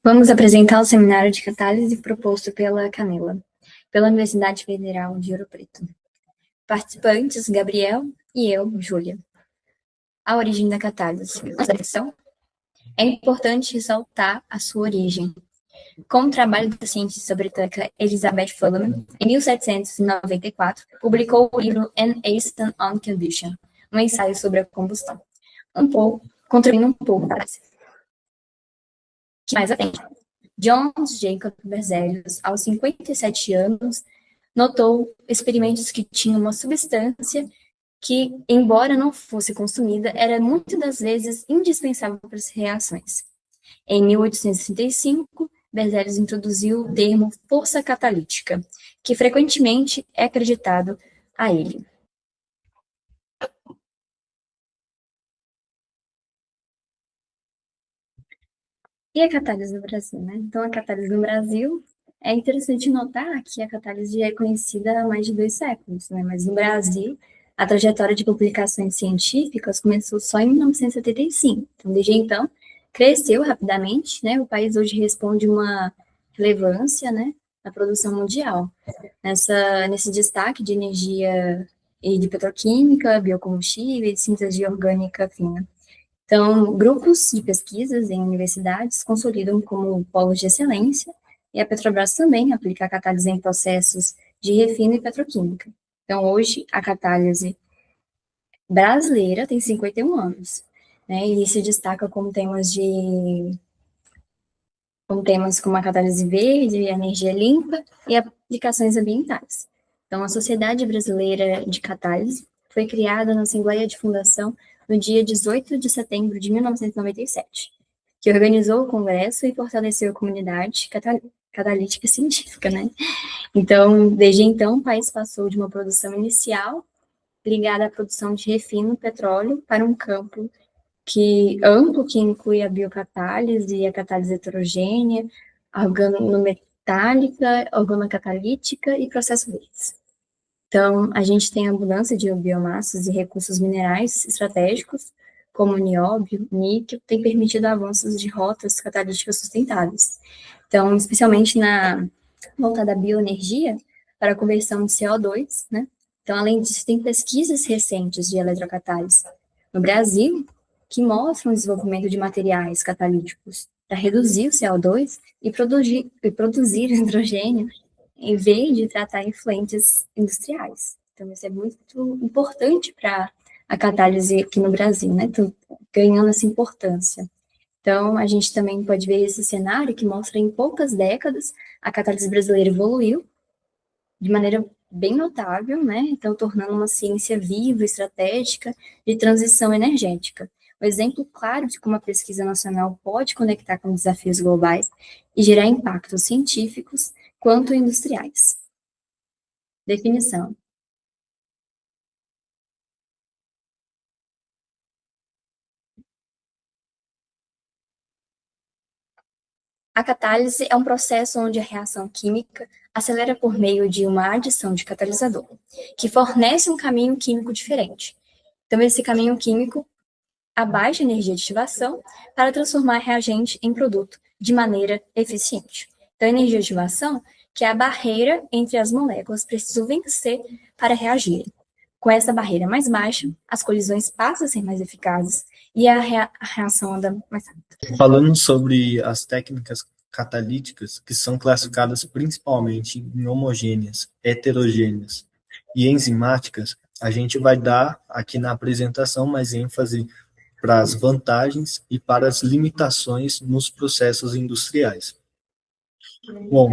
Vamos apresentar o seminário de catálise proposto pela Camila, pela Universidade Federal de Ouro Preto. Participantes, Gabriel e eu, Júlia. A origem da catálise. É importante ressaltar a sua origem. Com o trabalho da cientista britânica Elizabeth Fullman, em 1794, publicou o livro An Acid on Combustion, um ensaio sobre a combustão. Contribuindo um pouco para isso. Mais atento. John Jacob Berzelius, aos 57 anos, notou experimentos que tinham uma substância que, embora não fosse consumida, era muitas das vezes indispensável para as reações. Em 1865, Berzelius introduziu o termo força catalítica, que frequentemente é acreditado a ele. E a catálise no Brasil, né? Então, a catálise no Brasil, é interessante notar que a catálise é conhecida há mais de 2 séculos, né? Mas no Brasil, a trajetória de publicações científicas começou só em 1975. Então, desde então, cresceu rapidamente, né? O país hoje responde uma relevância, né, na produção mundial. Nesse destaque de energia e de petroquímica, biocombustíveis, síntese orgânica fina. Então, grupos de pesquisas em universidades consolidam como polos de excelência, e a Petrobras também aplica a catálise em processos de refino e petroquímica. Então, hoje, a catálise brasileira tem 51 anos, né, e se destaca com temas como a catálise verde, a energia limpa e aplicações ambientais. Então, a Sociedade Brasileira de Catálise foi criada na Assembleia de Fundação no dia 18 de setembro de 1997, que organizou o congresso e fortaleceu a comunidade catalítica científica, né? Então, desde então, o país passou de uma produção inicial ligada à produção de refino petróleo para um campo amplo, que inclui a biocatálise e a catálise heterogênea, a organometálica, organocatalítica e processo verdes. Então, a gente tem a abundância de biomassas e recursos minerais estratégicos, como o nióbio, níquel, tem permitido avanços de rotas catalíticas sustentáveis. Então, especialmente na volta da bioenergia para a conversão de CO2, né? Então, além disso, tem pesquisas recentes de eletrocatálise no Brasil que mostram o desenvolvimento de materiais catalíticos para reduzir o CO2 e produzir hidrogênio em vez de tratar efluentes industriais. Então, isso é muito importante para a catálise aqui no Brasil, né? Então, ganhando essa importância. Então, a gente também pode ver esse cenário que mostra em poucas décadas a catálise brasileira evoluiu de maneira bem notável, né? Então, tornando uma ciência viva, estratégica, de transição energética. Um exemplo claro de como a pesquisa nacional pode conectar com desafios globais e gerar impactos científicos quanto industriais. Definição. A catálise é um processo onde a reação química acelera por meio de uma adição de catalisador, que fornece um caminho químico diferente. Então, esse caminho químico abaixa a energia de ativação para transformar reagente em produto de maneira eficiente. Então, a energia de ativação, que é a barreira entre as moléculas, precisa vencer para reagirem. Com essa barreira mais baixa, as colisões passam a ser mais eficazes e a reação anda mais rápido. Falando sobre as técnicas catalíticas, que são classificadas principalmente em homogêneas, heterogêneas e enzimáticas, a gente vai dar aqui na apresentação mais ênfase para as vantagens e para as limitações nos processos industriais. Bom,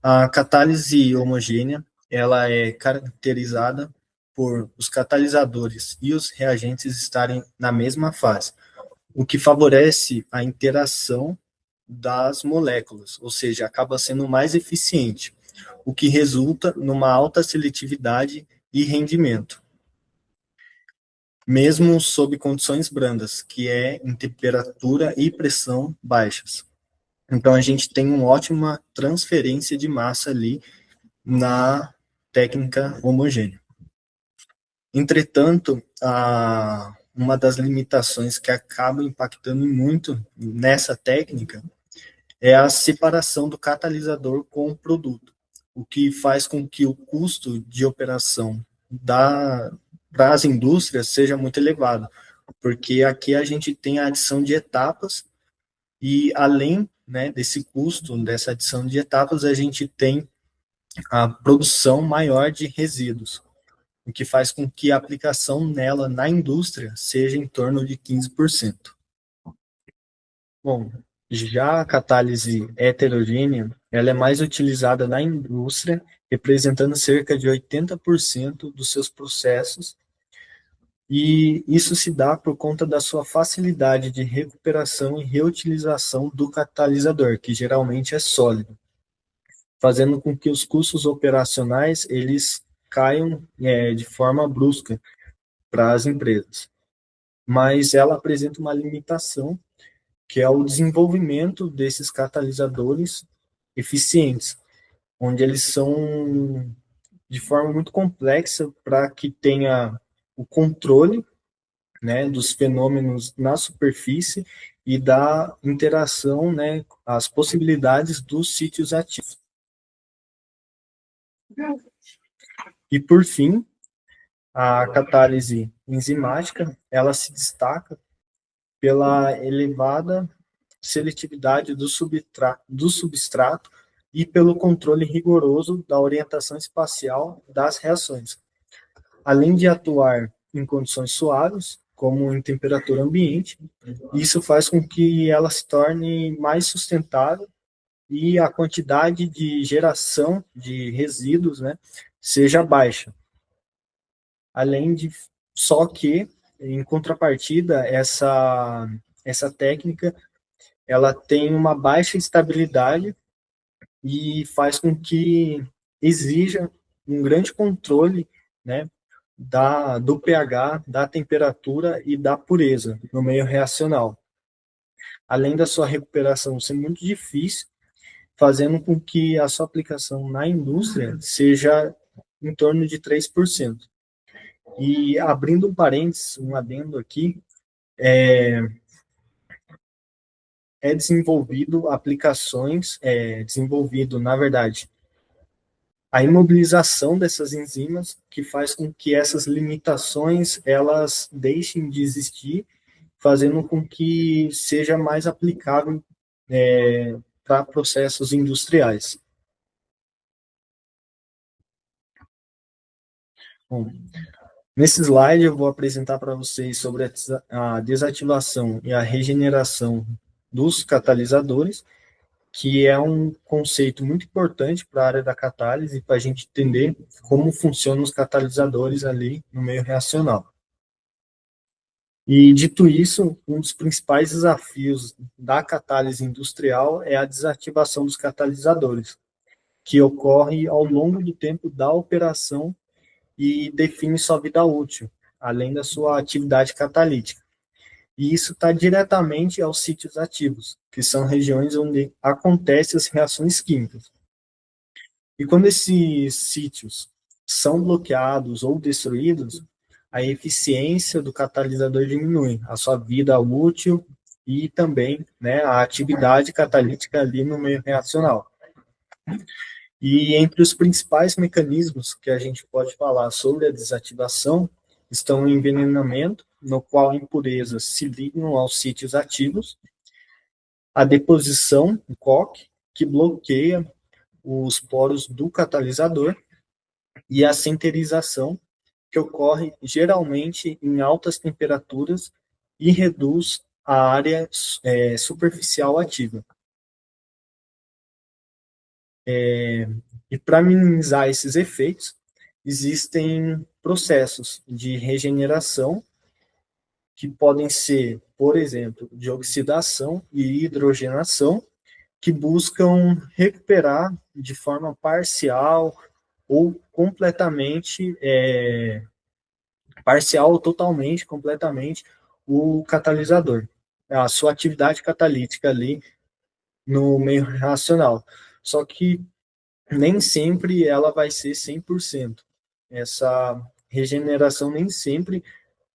a catálise homogênea, ela é caracterizada por os catalisadores e os reagentes estarem na mesma fase, o que favorece a interação das moléculas, ou seja, acaba sendo mais eficiente, o que resulta numa alta seletividade e rendimento, mesmo sob condições brandas, que é em temperatura e pressão baixas. Então, a gente tem uma ótima transferência de massa ali na técnica homogênea. Entretanto, uma das limitações que acaba impactando muito nessa técnica é a separação do catalisador com o produto, o que faz com que o custo de operação para as indústrias seja muito elevado, porque aqui a gente tem a adição de etapas e além, né, desse custo, dessa adição de etapas, a gente tem a produção maior de resíduos, o que faz com que a aplicação nela na indústria seja em torno de 15%. Bom, já a catálise heterogênea, ela é mais utilizada na indústria, representando cerca de 80% dos seus processos, e isso se dá por conta da sua facilidade de recuperação e reutilização do catalisador, que geralmente é sólido, fazendo com que os custos operacionais eles caiam de forma brusca para as empresas. Mas ela apresenta uma limitação, que é o desenvolvimento desses catalisadores eficientes, onde eles são de forma muito complexa para que tenha o controle, né, dos fenômenos na superfície e da interação, né, as possibilidades dos sítios ativos. E por fim, a catálise enzimática, ela se destaca pela elevada seletividade do substrato e pelo controle rigoroso da orientação espacial das reações. Além de atuar em condições suaves, como em temperatura ambiente, isso faz com que ela se torne mais sustentável e a quantidade de geração de resíduos, né, seja baixa. Além de, só que, em contrapartida, essa técnica ela tem uma baixa estabilidade e faz com que exija um grande controle, né, do pH, da temperatura e da pureza no meio reacional. Além da sua recuperação ser muito difícil, fazendo com que a sua aplicação na indústria seja em torno de 3%. E abrindo um parênteses, um adendo aqui, desenvolvido aplicações, desenvolvido, na verdade, a imobilização dessas enzimas que faz com que essas limitações elas deixem de existir, fazendo com que seja mais aplicável para processos industriais. Bom, nesse slide eu vou apresentar para vocês sobre a desativação e a regeneração dos catalisadores, que é um conceito muito importante para a área da catálise, para a gente entender como funcionam os catalisadores ali no meio reacional. E, dito isso, um dos principais desafios da catálise industrial é a desativação dos catalisadores, que ocorre ao longo do tempo da operação e define sua vida útil, além da sua atividade catalítica. E isso está diretamente aos sítios ativos, que são regiões onde acontecem as reações químicas. E quando esses sítios são bloqueados ou destruídos, a eficiência do catalisador diminui, a sua vida útil e também, né, a atividade catalítica ali no meio reacional. E entre os principais mecanismos que a gente pode falar sobre a desativação estão o envenenamento, no qual impurezas se ligam aos sítios ativos, a deposição, o coque, que bloqueia os poros do catalisador, e a sinterização, que ocorre geralmente em altas temperaturas e reduz a área superficial ativa. E para minimizar esses efeitos, existem processos de regeneração que podem ser, por exemplo, de oxidação e hidrogenação, que buscam recuperar de forma parcial ou completamente, parcial ou totalmente, completamente, o catalisador, a sua atividade catalítica ali no meio reacional. Só que nem sempre ela vai ser 100%. Essa regeneração nem sempre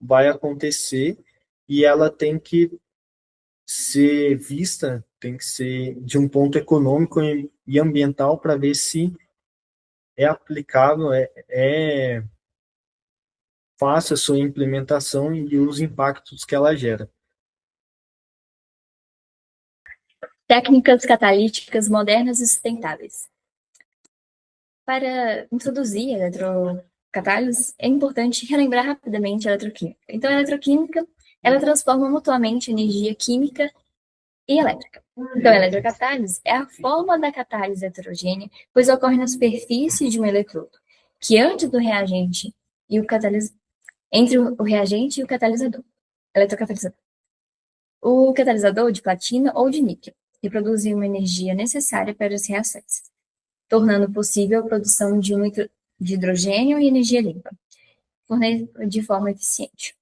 vai acontecer e ela tem que ser vista tem que ser de um ponto econômico e ambiental para ver se é aplicável, é fácil a sua implementação e os impactos que ela gera. Técnicas catalíticas modernas e sustentáveis. Para introduzir a eletrocatálise, é importante relembrar rapidamente a eletroquímica. Então, a eletroquímica, ela transforma mutuamente energia química e elétrica. Então, a eletrocatálise é a forma da catálise heterogênea, pois ocorre na superfície de um eletrodo, que antes do reagente e o catalisador, entre o reagente e o catalisador, eletrocatalisador. O catalisador de platina ou de níquel, que produzem uma energia necessária para as reações, tornando possível a produção de hidrogênio e energia limpa, de forma eficiente.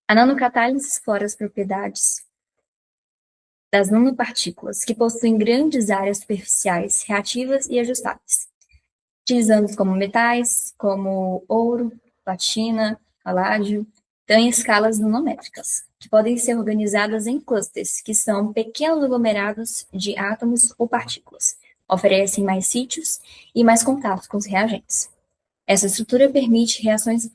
A nanocatálise explora as propriedades das nanopartículas, que possuem grandes áreas superficiais, reativas e ajustáveis, utilizando como metais, como ouro, platina, paládio, em escalas nanométricas, que podem ser organizadas em clusters, que são pequenos aglomerados de átomos ou partículas, oferecem mais sítios e mais contato com os reagentes. Essa estrutura permite reações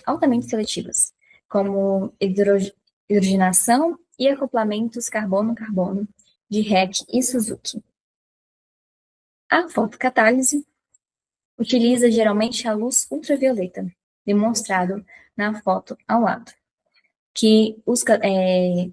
altamente seletivas, como hidrogenação e acoplamentos carbono-carbono de Heck e Suzuki. A fotocatálise utiliza geralmente a luz ultravioleta, demonstrado na foto ao lado, que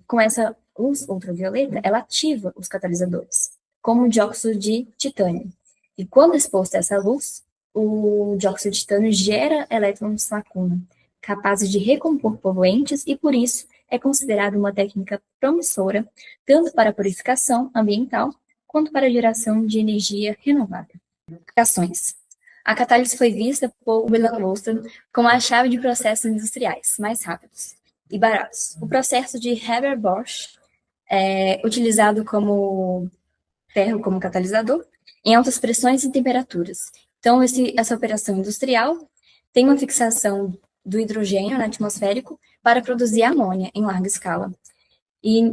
com essa luz ultravioleta, ela ativa os catalisadores, como o dióxido de titânio. E quando exposto a essa luz, o dióxido de titânio gera elétrons lacuna, capazes de recompor poluentes e, por isso, é considerado uma técnica promissora, tanto para a purificação ambiental, quanto para a geração de energia renovável. Aplicações. A catálise foi vista por Wilhelm Wolfram como a chave de processos industriais mais rápidos e baratos. O processo de Haber-Bosch é utilizado como ferro como catalisador em altas pressões e temperaturas. Então, essa operação industrial tem uma fixação do hidrogênio atmosférico para produzir amônia em larga escala. E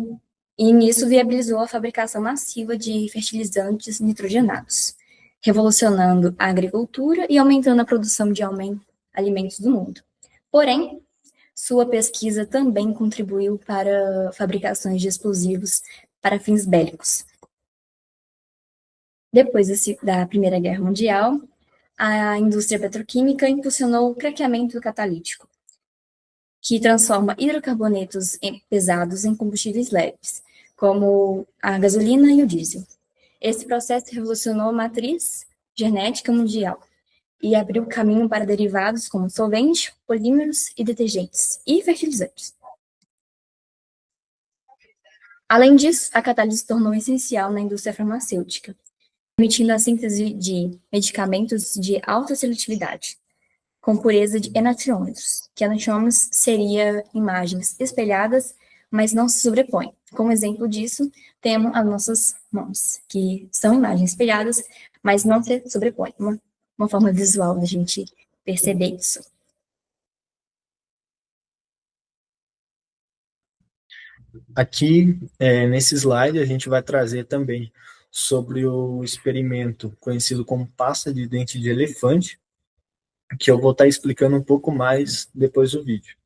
nisso viabilizou a fabricação massiva de fertilizantes nitrogenados, revolucionando a agricultura e aumentando a produção de alimentos do mundo. Porém, sua pesquisa também contribuiu para fabricações de explosivos para fins bélicos. Depois da Primeira Guerra Mundial, a indústria petroquímica impulsionou o craqueamento catalítico, que transforma hidrocarbonetos pesados em combustíveis leves, como a gasolina e o diesel. Esse processo revolucionou a matriz genética mundial e abriu caminho para derivados como solventes, polímeros e detergentes e fertilizantes. Além disso, a catálise se tornou essencial na indústria farmacêutica, permitindo a síntese de medicamentos de alta seletividade, com pureza de enantiômetros, que enantiômetros seria imagens espelhadas, mas não se sobrepõem. Como exemplo disso, temos as nossas mãos, que são imagens espelhadas, mas não se sobrepõem. Uma forma visual da gente perceber isso. Aqui, nesse slide, a gente vai trazer também sobre o experimento conhecido como pasta de dente de elefante, que eu vou estar explicando um pouco mais depois do vídeo.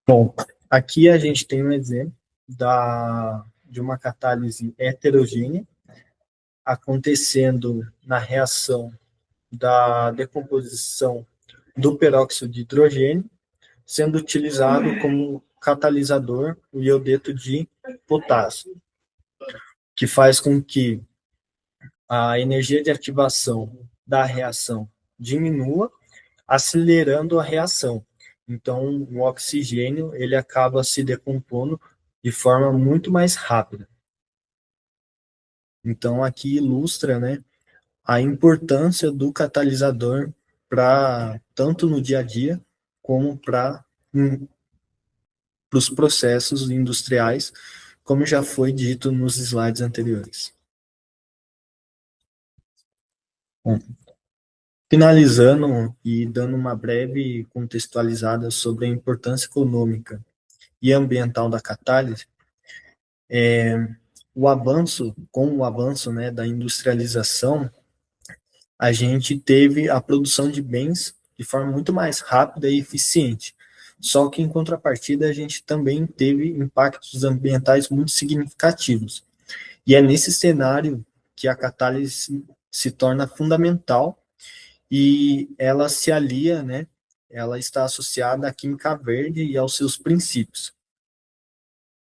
Bom, aqui a gente tem um exemplo de uma catálise heterogênea acontecendo na reação da decomposição do peróxido de hidrogênio, sendo utilizado como catalisador o iodeto de potássio, que faz com que a energia de ativação da reação diminua, acelerando a reação. Então, o oxigênio ele acaba se decompondo de forma muito mais rápida. Então, aqui ilustra, né, a importância do catalisador para tanto no dia a dia como para os processos industriais, como já foi dito nos slides anteriores. Bom, finalizando e dando uma breve contextualizada sobre a importância econômica e ambiental da catálise, com o avanço, né, da industrialização, a gente teve a produção de bens de forma muito mais rápida e eficiente. Só que, em contrapartida, a gente também teve impactos ambientais muito significativos. E é nesse cenário que a catálise se torna fundamental e ela se alia, né? Ela está associada à química verde e aos seus princípios,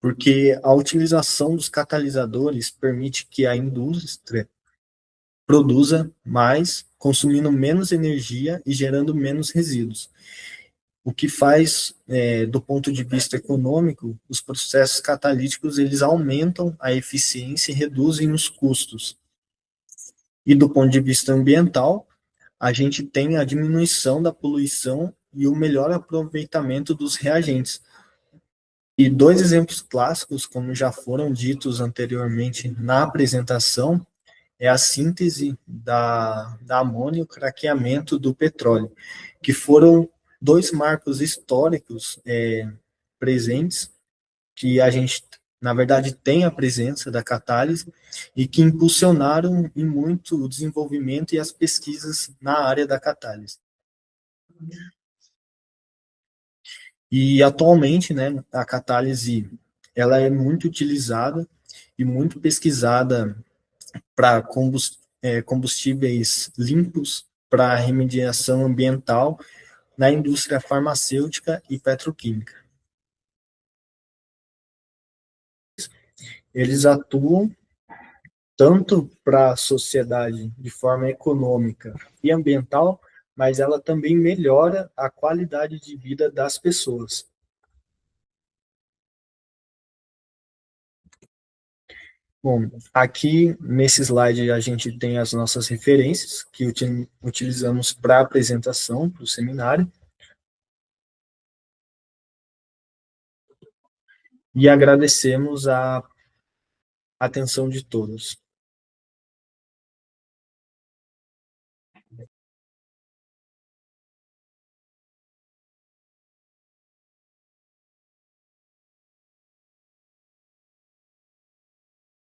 porque a utilização dos catalisadores permite que a indústria produza mais, consumindo menos energia e gerando menos resíduos. O que faz, do ponto de vista econômico, os processos catalíticos eles aumentam a eficiência e reduzem os custos. E do ponto de vista ambiental, a gente tem a diminuição da poluição e o melhor aproveitamento dos reagentes. E dois exemplos clássicos, como já foram ditos anteriormente na apresentação, é a síntese da amônia e o craqueamento do petróleo, que foram dois marcos históricos presentes, que a gente, na verdade, tem a presença da catálise e que impulsionaram em muito o desenvolvimento e as pesquisas na área da catálise. E atualmente, né, a catálise ela é muito utilizada e muito pesquisada para combustíveis limpos, para remediação ambiental na indústria farmacêutica e petroquímica. Eles atuam tanto para a sociedade de forma econômica e ambiental, mas ela também melhora a qualidade de vida das pessoas. Bom, aqui nesse slide a gente tem as nossas referências que utilizamos para a apresentação, para o seminário, e agradecemos a atenção de todos.